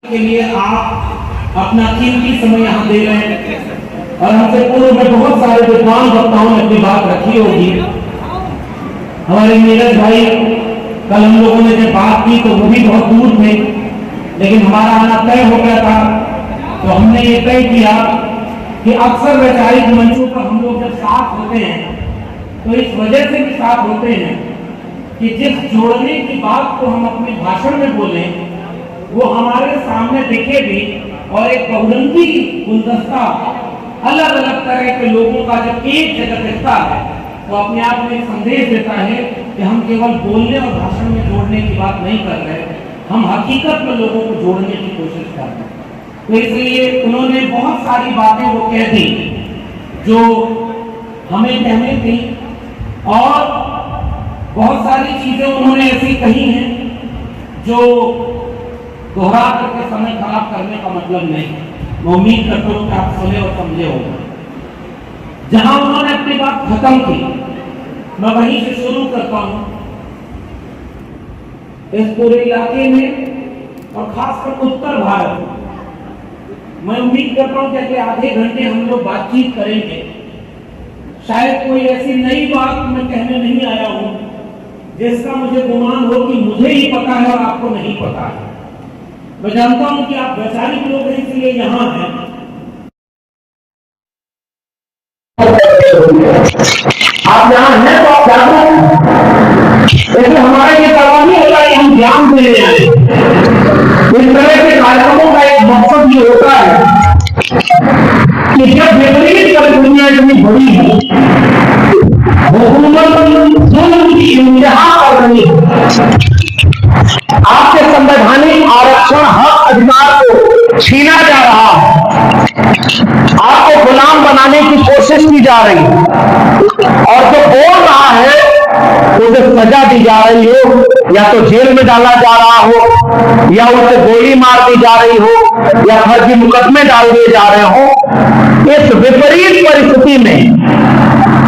के लिए आप अपना कीमती समय यहाँ दे रहे हैं और हमसे पूर्व में बहुत सारे विद्वान वक्ताओं ने अपनी बात रखी होगी। हमारे नीरज भाई कल हम लोगों ने जब बात की तो वो भी बहुत दूर थे, लेकिन हमारा आना तय हो गया था। तो हमने ये तय किया कि अक्सर वैचारिक मंचों पर हम लोग जब साथ होते हैं तो इस वजह से भी साथ होते हैं कि जिस जोड़ने की बात को हम अपने भाषण में बोलें वो हमारे सामने दिखे भी, और एक बहुरंगी गुलदस्ता अलग अलग तरह के लोगों का जब एक जगह दिखता है तो अपने आप में एक संदेश देता है कि हम केवल बोलने और भाषण में जोड़ने की बात नहीं कर रहे, हम हकीकत में लोगों को जोड़ने की कोशिश कर रहे हैं। तो इसलिए उन्होंने बहुत सारी बातें वो कह दी जो हमें कहनी थी, और बहुत सारी चीजें उन्होंने ऐसी कही हैं जो दोहरा करके समय खराब करने का मतलब नहीं। मैं उम्मीद करता हूं कि आप सुने और समझे होंगे। जहां उन्होंने अपनी बात खत्म की मैं वहीं से शुरू करता हूं। इस पूरे इलाके में और खासकर उत्तर भारत में मैं उम्मीद करता हूं कि अगले आधे घंटे हम लोग बातचीत करेंगे। शायद कोई ऐसी नई बात मैं कहने नहीं आया हूं जिसका मुझे गुमान हो कि मुझे ही पता है और आपको नहीं पता है। मैं जानता हूं कि आप वैचारिक लोग हैं, इसलिए यहां हैं। आप यहां हैं तो आप जागरूक हैं, लेकिन हमारा ये करवा नहीं होता कि हम ज्ञान देने आए। इस तरह के कार्यक्रमों का एक मकसद ये होता है कि जब विपरीत पर दुनिया इतनी बड़ी है, हुकूमत जुल्म की इंतहा कर रही है, आपके संवैधानिक आरक्षण हक अधिकार को छीना जा रहा है, आपको गुलाम बनाने की कोशिश की जा रही है, और जो बोल रहा है उसे सजा दी जा रही हो, या तो जेल में डाला जा रहा हो, या उसे गोली मार दी जा रही हो, या फर्जी मुकदमे डाल दिए जा रहे हो। इस विपरीत परिस्थिति में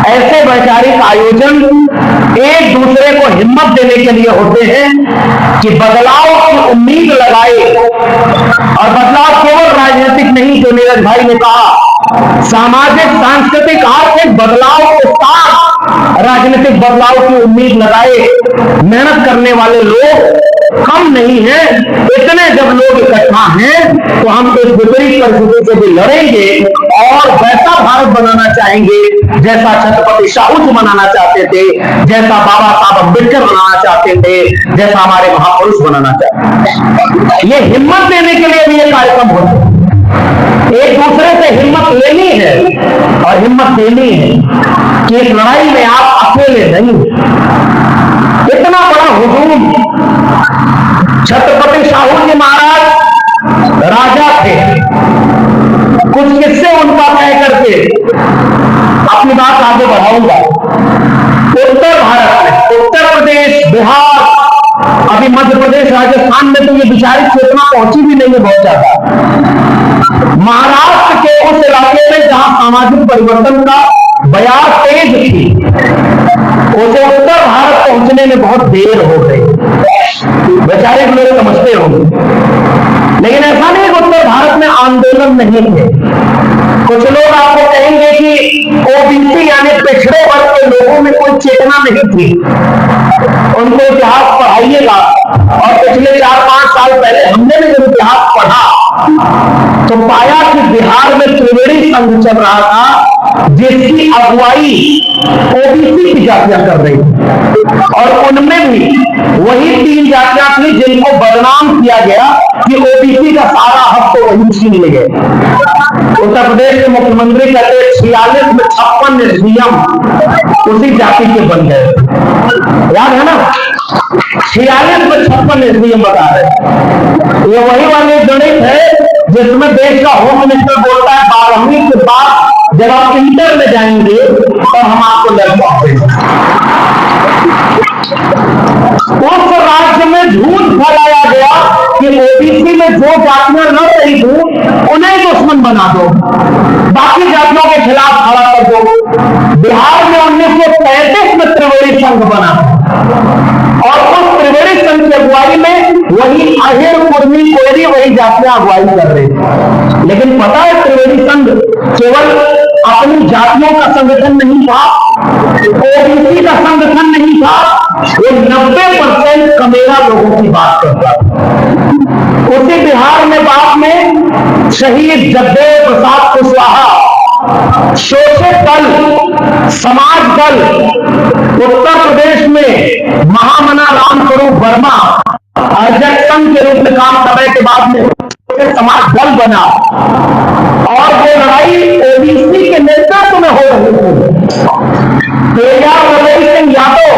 ऐसे वैचारिक आयोजन एक दूसरे को हिम्मत देने के लिए होते हैं कि बदलाव की उम्मीद लगाए, और बदलाव केवल राजनीतिक नहीं, जो नीरज भाई ने कहा, सामाजिक सांस्कृतिक आर्थिक बदलाव के साथ राजनीतिक बदलाव की उम्मीद लगाए। मेहनत करने वाले लोग कम नहीं है, इतने जब लोग इकट्ठा हैं तो हम इस विपरीत परिस्थिति से भी लड़ेंगे और वैसा भारत बनाना चाहेंगे जैसा छत्रपति शाहू जी बनाना चाहते थे, जैसा बाबा साहब अम्बेडकर बनाना चाहते थे, जैसा हमारे महापुरुष बनाना चाहते थे। ये हिम्मत देने के लिए भी ये कार्यक्रम होता है। एक दूसरे से हिम्मत लेनी है और हिम्मत देनी है कि इस लड़ाई में आप अकेले नहीं। इतना बड़ा हुजूम, छत्रपति शाहू जी महाराज राजा थे, कुछ किस्से उनका तय करके अपनी बात आगे बढ़ाऊंगा। उत्तर भारत में उत्तर प्रदेश, बिहार, अभी मध्य प्रदेश, राजस्थान में तो ये विचारित चेतना पहुंची भी नहीं है बहुत ज्यादा। महाराष्ट्र के उस इलाके में जहां सामाजिक परिवर्तन का बयार तेज थी, उसे उत्तर भारत पहुंचने में बहुत देर हो गई। वैचारिक लोग समझते होंगे, लेकिन ऐसा नहीं कि उत्तर भारत में आंदोलन नहीं थे। कुछ लोग आपको कहेंगे कि ओबीसी यानी पिछड़े वर्ग के लोगों में कोई चेतना नहीं थी। उनको इतिहास पढ़ाइएगा, और पिछले 4-5 साल पहले हमने भी जब इतिहास पढ़ा तो पाया कि बिहार में त्रिवेणी संघ चल रहा था, जिसकी अगुवाई ओबीसी की जातियां कर रही थी, और उनमें भी वही 3 जातियां थी जिनको बदनाम किया गया कि ओबीसी का सारा हक तो वही छीन ले गए। उत्तर प्रदेश के मुख्यमंत्री कहते 46 में 56 नियम उसी जाति के बन गए। याद है ना, 46 में 56 नियम बता रहे। ये वही वाली गणित है जिसमें देश का होम मिनिस्टर बोलता है 12वीं के बाद जब आप इंटर में जाएंगे तो हम आपको लैपटॉप देंगे। उस राज्य में झूठ फैलाया गया कि ओबीसी में जो जातियां लड़ रही थी उन्हें दुश्मन बना दो, बाकी जातियों के खिलाफ खड़ा कर दो। बिहार में 1935 में त्रिवेणी संघ बना, और उस त्रिवेणी संघ की अगुवाई में वही अहिर, कुर्मी, कोयरी वही जातियां अगुवाई कर रहे थे। लेकिन पता है त्रिवेणी संघ केवल अपनी जातियों का संगठन नहीं था, ओबीसी का संगठन नहीं था, वो 90% कमेरा लोगों की बात करता था। उसी बिहार में बाद में शहीद जगदेव प्रसाद कुशवाहा, शोषित दल, समाज दल, उत्तर प्रदेश में महामना रामस्वरूप वर्मा अर्जक संघ के रूप में काम करने के बाद में समाज दल बना और वो लड़ाई ओबीसी के नेतृत्व में हो रही थी। पेरियार वल्लभ सिंह यादव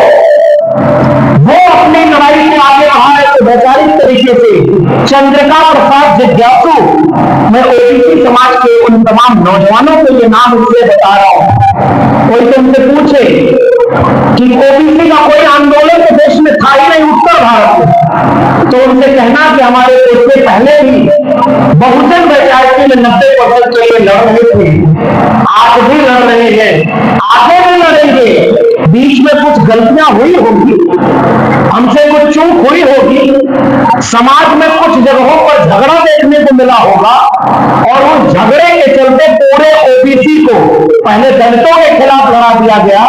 वो अपनी लड़ाई से आगे रहा है तो वैचारिक तरीके से चंद्रिका प्रसाद जिज्ञासु, मैं ओबीसी समाज के उन तमाम नौजवानों को ये नाम इसलिए बता रहा हूं, कोई तुमसे पूछे कि ओबीसी का कोई आंदोलन तो देश में था ही नहीं उत्तर भारत में, तो उनसे कहना कि हमारे देश से पहले भी बहुजन वैचारिकी में 90% के लिए लड़ रहे थे, आज भी लड़ रहे हैं, आगे भी लड़ेंगे। बीच में कुछ गलतियां हुई होगी, हमसे कुछ चूक हुई होगी, समाज में कुछ जगहों पर झगड़ा देखने को मिला होगा और उस झगड़े के चलते पूरे ओबीसी को पहले दलितों के खिलाफ लड़ा दिया गया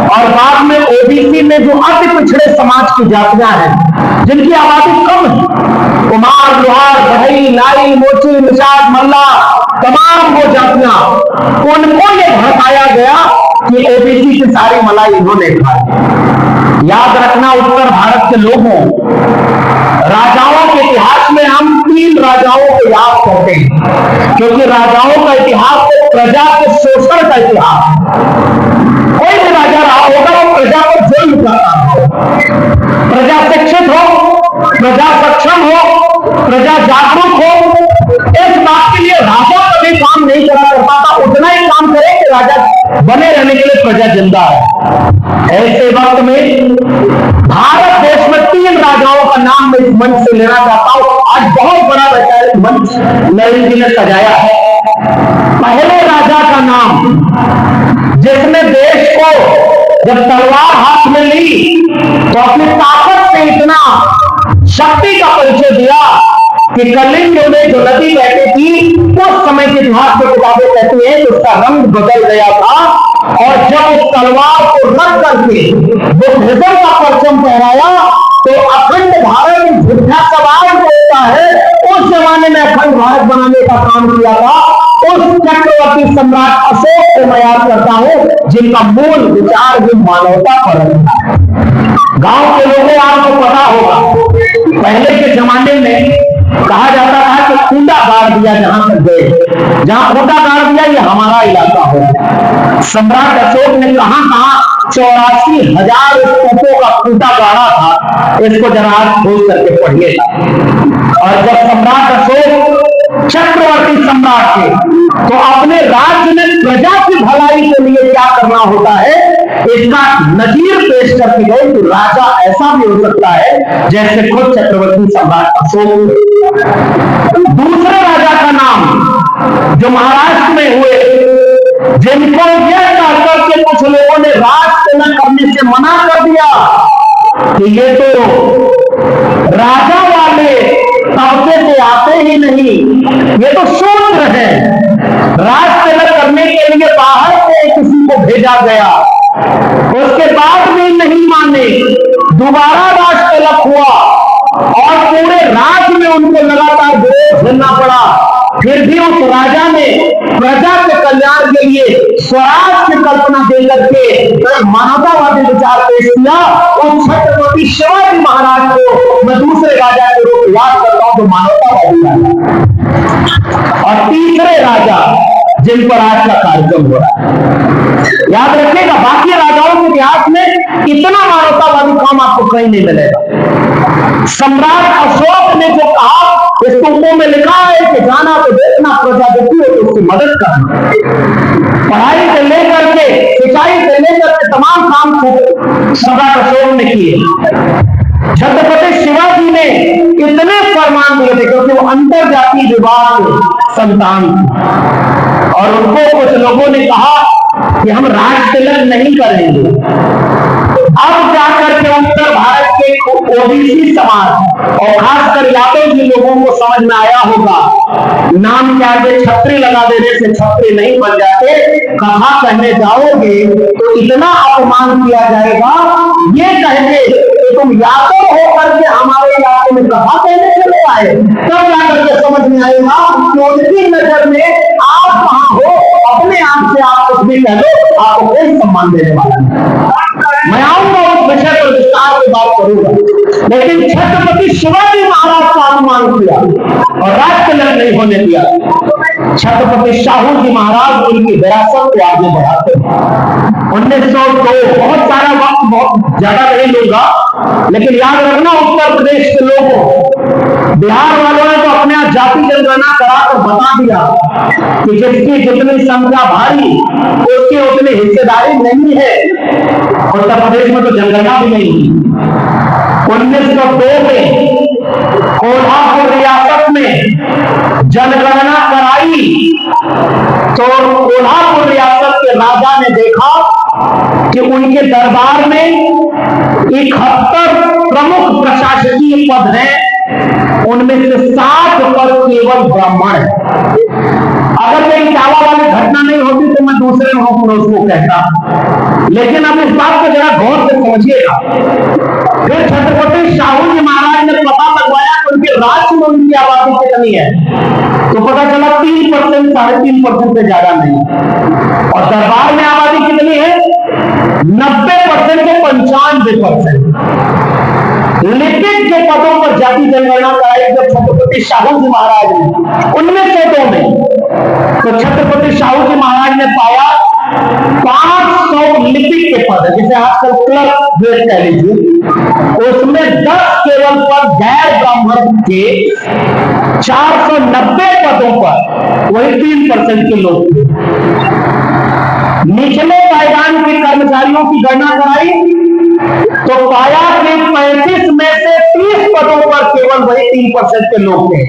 और बाद में ओबीसी में जो अति पिछड़े समाज की जातियां हैं जिनकी आबादी कम है, कुमार, लोहार, बढ़ई, नाई, मोची, निषाद, मल्ला, तमाम वो जातियां, उनको ये भड़काया गया कि ओबीसी की सारी मलाई इन्होंने खाई। याद रखना उत्तर भारत के लोगों, राजाओं के इतिहास में हम 3 राजाओं को याद करते हैं क्योंकि राजाओं का इतिहास तो प्रजा के शोषण का इतिहास। कोई भी राजा रहा होगा वो प्रजा को जुल्म करता हो, प्रजा शिक्षित हो, प्रजा सक्षम हो, प्रजा जागरूक हो, इस बात के लिए राजा कभी काम नहीं करा करता था, उतना ही काम करे कि राजा बने रहने के लिए प्रजा जिंदा है। ऐसे वक्त में भारत देश में 3 राजाओं का नाम मैं इस मंच से लेना चाहता हूं। आज बहुत बड़ा वैचारिक मंच नरेंद्र जी ने सजाया है। पहले राजा का नाम जिसने देश को जब तलवार हाथ में ली तो अपनी ताकत से इतना शक्ति का परिचय दिया कि कलिंग में जो नदी बहती थी उस समय के इतिहास में किताबें कहती हैं कि उसका रंग बदल गया था और जब उस तलवार को रख करके बुद्धिज्म का परचम पहराया तो अखंड भारत झूठा सवाल होता है, उस जमाने में अखंड भारत बनाने का काम किया था। उस चक्रवर्ती सम्राट अशोक को मैं याद करता हूं जिनका मूल विचार भी मानवता पर था। गांव के लोगों आपको पता होगा पहले के जमाने में कहा जाता था कि खूंटा गाड़ दिया, जहां तक गए जहां खूंटा गाड़ दिया ये हमारा इलाका हो। सम्राट अशोक ने कहां 84,000 स्तूपों का खूंटा गाड़ा था, इसको जरा आप खोज करके पढ़िए। और जब सम्राट अशोक चक्रवर्ती सम्राट थे तो अपने राज्य में प्रजा की भलाई के लिए क्या करना होता है इसका नजीर पेश करके गए कि राजा ऐसा भी हो सकता है जैसे खुद चक्रवर्ती सम्राट अशोक। दूसरे राजा का नाम जो महाराष्ट्र में हुए, जिनको यह कहकर के कुछ लोगों ने राज न करने से मना कर दिया कि ये तो राजा वाले तबके से आते ही नहीं, ये तो शूद्र है। राज तिलक करने के लिए बाहर से किसी को भेजा गया, उसके बाद भी नहीं माने, दोबारा राज तिलक हुआ और पूरे राज्य में उनको लगातार विरोध झेलना पड़ा। फिर भी उस राजा ने प्रजा के कल्याण के लिए स्वराज की कल्पना देकर के मानवतावादी विचार पेश किया। उस छत्रपति शिवाजी महाराज को मैं दूसरे राजा के रूप में याद करता हूं जो मानवतावादी राजा। और तीसरे राजा जिन पर आज का कार्यक्रम हो रहा है, याद रखिएगा बाकी राजाओं के इतिहास में इतना मानवतावादी काम आपको कहीं नहीं मिलेगा। सम्राट अशोक ने जो कहा स्तूपों में लिखा है कि जाना तो देखना, प्रजा देखी हो तो उसकी मदद करना। पढ़ाई से लेकर के सिंचाई से लेकर के तमाम काम को सम्राट अशोक ने किए। छत्रपति शिवाजी ने इतने फरमान दिए थे क्योंकि वो अंतर जाति विवाह के संतान और उनको कुछ लोगों ने कहा कि हम राज तिलक नहीं करेंगे। अब जाकर के उत्तर भारत के ओबीसी समाज और खासकर यादव जी लोगों को समझ में आया होगा, नाम के आगे छतरी लगा देने से छतरी नहीं बन जाते, कहा कहने जाओगे तो इतना अपमान किया जाएगा, ये कहेंगे कि तुम यादव होकर के हमारे इलाके में कहा कहने चले आए, तब जाकर के समझ में आएगा कि उनकी नजर में आप कहां हो, अपने आप से आप कुछ भी कह लो, आपको कोई सम्मान देने वाला नहीं। मैं आऊंगा उस विषय पर विस्तार से बात करूंगा, लेकिन छत्रपति शिवाजी महाराज का अपमान किया और राष्ट्र नहीं होने दिया। छत्रपति शाहू जी महाराज उनकी विरासत को आगे बढ़ाते हैं। 1902, बहुत सारा वक्त बहुत ज्यादा नहीं लूंगा, लेकिन याद रखना उत्तर प्रदेश के लोगों, बिहार वालों ने तो अपने यहाँ जाति जनगणना कराकर बता दिया कि जिसकी जितनी संख्या भारी उसकी उतनी हिस्सेदारी नहीं है। उत्तर प्रदेश में तो जनगणना भी नहीं हुई। 1902 में कोल्हापुर रियासत में जनगणना कराई तो कोल्हापुर रियासत के राजा ने देखा कि उनके दरबार में 71 प्रमुख प्रशासकीय पद हैं, उनमें से 60 पद केवल ब्राह्मण है। अगर मेरी चावा वाली घटना नहीं होती तो मैं दूसरे उसको कहता, लेकिन अब इस बात को जरा गौर से समझिएगा। फिर छत्रपति शाहू जी महाराज ने पता लगवाया कि उनके राज्य में उनकी आबादी कितनी है, तो पता चला 3%, 3.5% से ज्यादा नहीं। और दरबार में आबादी कितनी है? 90% से 95%। लिपिक के पदों पर जाति जनगणना कराई जब छत्रपति शाहू जी महाराज ने 1902 में, तो छत्रपति शाहू जी महाराज ने पाया 500 लिपिक के पद, जैसे आजकल क्लर्क ग्रेड कह लीजिए, उसमें 10 केवल पद गैर ब्राह्मण के 490 पदों पर वही 3% के लोग थे। निचले पायदान के कर्मचारियों की गणना कराई तो पाया कि 35 में से 30 पदों पर केवल वही 3% के लोग थे।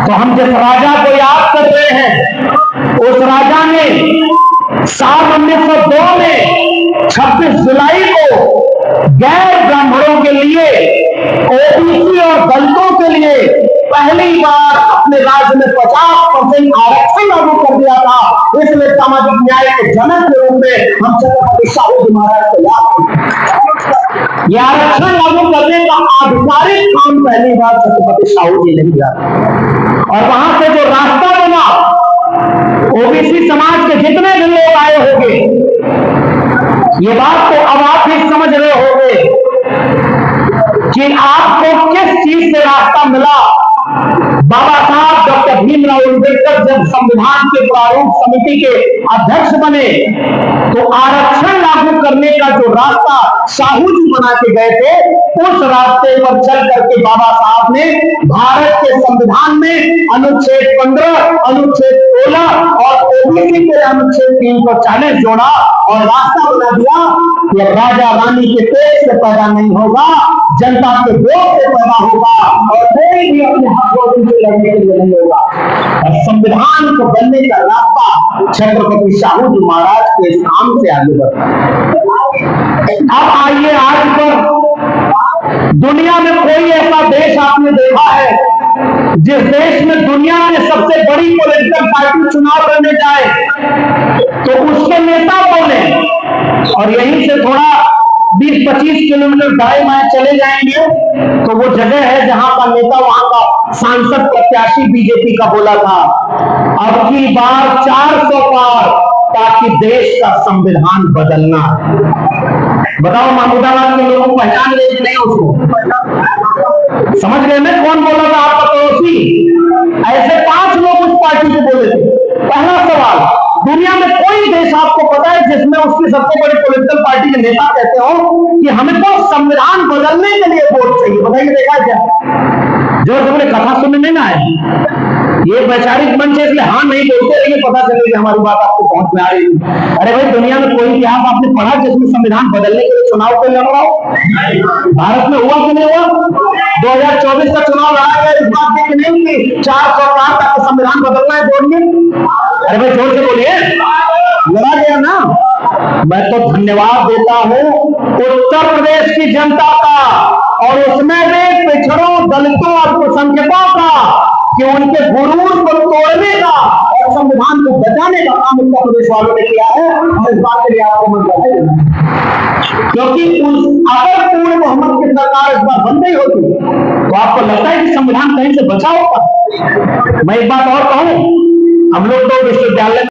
तो हम जिस राजा को याद कर रहे हैं, उस राजा ने साल 1902 में 26 जुलाई को गैर ब्राह्मणों के लिए, ओबीसी और दलितों के लिए पहली बार अपने राज्य में 50% आरक्षण लागू कर दिया था। इसलिए सामाजिक न्याय के जनक के रूप में हम छत्रपति शाहू जी महाराज को याद करते। यह आरक्षण लागू करने का आधिकारिक काम पहली बार छत्रपति शाहू जी ने किया और वहां से जो रास्ता बना, ओबीसी समाज के जितने भी लोग आए होंगे, ये बात तो अब आप भी समझ रहे होंगे कि आपको किस चीज से रास्ता मिला। बाबा साहब डॉक्टर भीमराव अम्बेडकर जब संविधान के प्रारूप समिति के अध्यक्ष बने तो आरक्षण लागू करने का जो रास्ता शाहू जी बना के गए थे, उस रास्ते पर चल करके बाबा साहब ने भारत के संविधान में अनुच्छेद 15, अनुच्छेद 16 और ओबीसी के अनुच्छेद 340 जोड़ा और रास्ता बना दिया कि राजा रानी के पेट से पैदा नहीं होगा, जनता के वोट से पैदा होगा और कोई भी अपने हक से लड़ने के लिए नहीं होगा। और संविधान को बनने का रास्ता छत्रपति शाहू जी महाराज के इस काम से आगे बढ़ा। अब आइए, आज पर दुनिया में कोई ऐसा देश आपने देखा है जिस देश में दुनिया में सबसे बड़ी पॉलिटिकल पार्टी चुनाव लड़ने जाए तो उसके नेता कौन है? और यहीं से थोड़ा 20-25 किलोमीटर दाएं बाएं चले जाएंगे तो वो जगह है जहां का नेता, वहां का सांसद प्रत्याशी बीजेपी का बोला था, अब की बार 400 पार ताकि देश का संविधान बदलना। बताओ, महमूदाबाद के लोगों को पहचान ले कि नहीं? उसको समझ गए ना कौन बोला था आपका पड़ोसी? ऐसे 5 लोग उस पार्टी को बोले थे। पहला सवाल, दुनिया में कोई देश आपको पता है जिसमें उसकी सबसे बड़ी पॉलिटिकल पार्टी के नेता कहते हो कि हमें तो संविधान बदलने के लिए वोट चाहिए? बताइए, देखा क्या? जो तुमने कथा सुनने नहीं ना है, ये वैचारिक मंच है इसलिए हाँ नहीं बोलते, लेकिन पता चले कि हमारी बात आपको पहुंच में आ रही है। अरे भाई, दुनिया में कोई इतिहास आपने पढ़ा जिसमें संविधान बदलने के लिए चुनाव पे लड़ रहा हो? भारत में हुआ कि नहीं हुआ? 2024 का चुनाव लड़ा गया इस बात के नहीं कि 400 पार तक संविधान बदलना है, बोलिए। अरे भाई जोर से बोलिए, लड़ा गया ना। मैं तो धन्यवाद देता हूं उत्तर प्रदेश की जनता का, और उसमें भी पिछड़ों, दलितों, अल्पसंख्यकों का, कि उनके गुरूर को तोड़ने का और संविधान को बचाने का काम उत्तर प्रदेश वालों ने किया है। और इस बात के लिए आपको मन करते हैं, क्योंकि अगर पूर्ण बहुमत की सरकार इस बार बन गई होती तो आपको लगता है कि संविधान कहीं से बचा होगा। मैं एक बात और कहूं, हम लोग तो विश्वविद्यालय